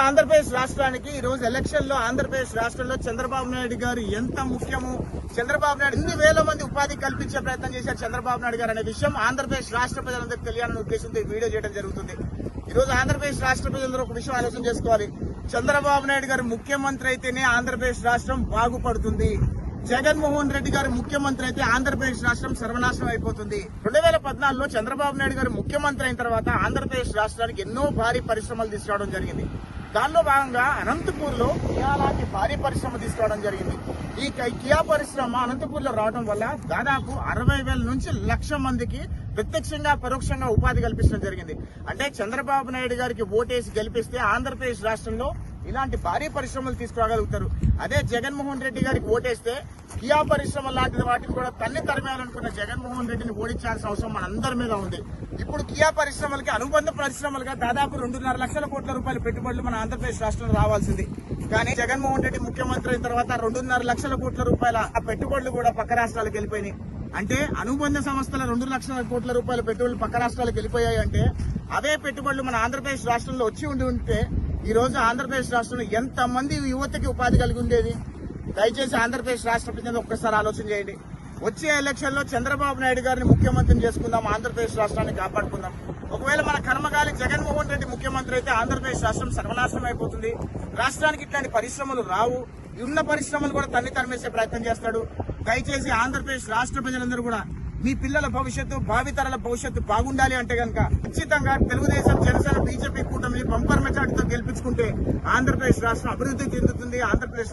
ఆంధ్రప్రదేశ్ రాష్ట్రానికి ఈ రోజు ఎలక్షన్ లో ఆంధ్రప్రదేశ్ రాష్ట్రంలో చంద్రబాబు నాయుడు గారు ఎంత ముఖ్యము, చంద్రబాబు నాయుడు ఎన్ని వేల మంది ఉపాధి కల్పించే ప్రయత్నం చేశారు చంద్రబాబు నాయుడు గారు అనే విషయం ఆంధ్రప్రదేశ్ రాష్ట్ర ప్రజలందరికీ తెలియాలనే ఉద్దేశంతో ఈ వీడియో చేయడం జరుగుతుంది. ఈ రోజు ఆంధ్రప్రదేశ్ రాష్ట్ర ప్రజలందరూ ఒక విషయం ఆలోచన చేసుకోవాలి. చంద్రబాబు నాయుడు గారు ముఖ్యమంత్రి అయితేనే ఆంధ్రప్రదేశ్ రాష్ట్రం బాగుపడుతుంది. జగన్మోహన్ రెడ్డి గారు ముఖ్యమంత్రి అయితే ఆంధ్రప్రదేశ్ రాష్ట్రం సర్వనాశనం అయిపోతుంది. 2014లో చంద్రబాబు నాయుడు గారు ముఖ్యమంత్రి అయిన తర్వాత ఆంధ్రప్రదేశ్ రాష్ట్రానికి ఎన్నో భారీ పరిశ్రమలు తీసుకురావడం జరిగింది. దానిలో భాగంగా అనంతపూర్ లో కియా లాంటి భారీ పరిశ్రమ తీసుకురావడం జరిగింది. ఈ కియా పరిశ్రమ అనంతపూర్ లో రావడం వల్ల దాదాపు 60,000 నుంచి 1,00,000 మందికి ప్రత్యక్షంగా పరోక్షంగా ఉపాధి కల్పించడం జరిగింది. అంటే చంద్రబాబు నాయుడు గారికి ఓటేసి గెలిపిస్తే ఆంధ్రప్రదేశ్ రాష్ట్రంలో ఇలాంటి భారీ పరిశ్రమలు తీసుకురాగలుగుతారు. అదే జగన్మోహన్ రెడ్డి గారికి ఓటేస్తే కియా పరిశ్రమ లాంటి వాటిని కూడా తరమేయాలనుకున్న జగన్మోహన్ రెడ్డిని ఓడించాల్సిన అవసరం మనందరి మీద ఉంది. ఇప్పుడు కియా పరిశ్రమలకి అనుబంధ పరిశ్రమలుగా దాదాపు 2.5 లక్షల కోట్ల రూపాయల పెట్టుబడులు మన ఆంధ్రప్రదేశ్ రాష్ట్రంలో రావాల్సింది. కానీ జగన్మోహన్ రెడ్డి ముఖ్యమంత్రి అయిన తర్వాత 2.5 లక్షల కోట్ల రూపాయల ఆ పెట్టుబడులు కూడా పక్క రాష్ట్రాలకు వెళ్ళిపోయినాయి. అంటే అనుబంధ సంస్థల 2 లక్షల కోట్ల రూపాయల పెట్టుబడులు పక్క రాష్ట్రాలకు వెళ్ళిపోయాయి. అంటే అవే పెట్టుబడులు మన ఆంధ్రప్రదేశ్ రాష్ట్రంలో వచ్చి ఉంటే ఈ రోజు ఆంధ్రప్రదేశ్ రాష్ట్రంలో ఎంత మంది యువతకి ఉపాధి కలిగి ఉండేది. దయచేసి ఆంధ్రప్రదేశ్ రాష్ట్ర ప్రజలు ఒక్కసారి ఆలోచన చేయండి. వచ్చే ఎలక్షన్ లో చంద్రబాబు నాయుడు గారిని ముఖ్యమంత్రిని చేసుకుందాం, ఆంధ్రప్రదేశ్ రాష్ట్రాన్ని కాపాడుకుందాం. ఒకవేళ మన కర్మగాలి జగన్మోహన్ రెడ్డి ముఖ్యమంత్రి అయితే ఆంధ్రప్రదేశ్ రాష్ట్రం సర్వనాశనం అయిపోతుంది. రాష్ట్రానికి ఇట్లాంటి పరిశ్రమలు రావు. ఉన్న పరిశ్రమలు కూడా తరిమేసే ప్రయత్నం చేస్తాడు. దయచేసి ఆంధ్రప్రదేశ్ రాష్ట్ర ప్రజలందరూ కూడా మీ పిల్లల భవిష్యత్తు, భావితరాల భవిష్యత్తు బాగుండాలి అంటే కనుక ఖచ్చితంగా తెలుగుదేశం, జనసేన, బీజేపీ కూటమిని బంపర్ మెజార్టీతో గెలిపించుకుంటే ఆంధ్రప్రదేశ్ రాష్ట్రం అభివృద్ధి చెందుతుంది. ఆంధ్రప్రదేశ్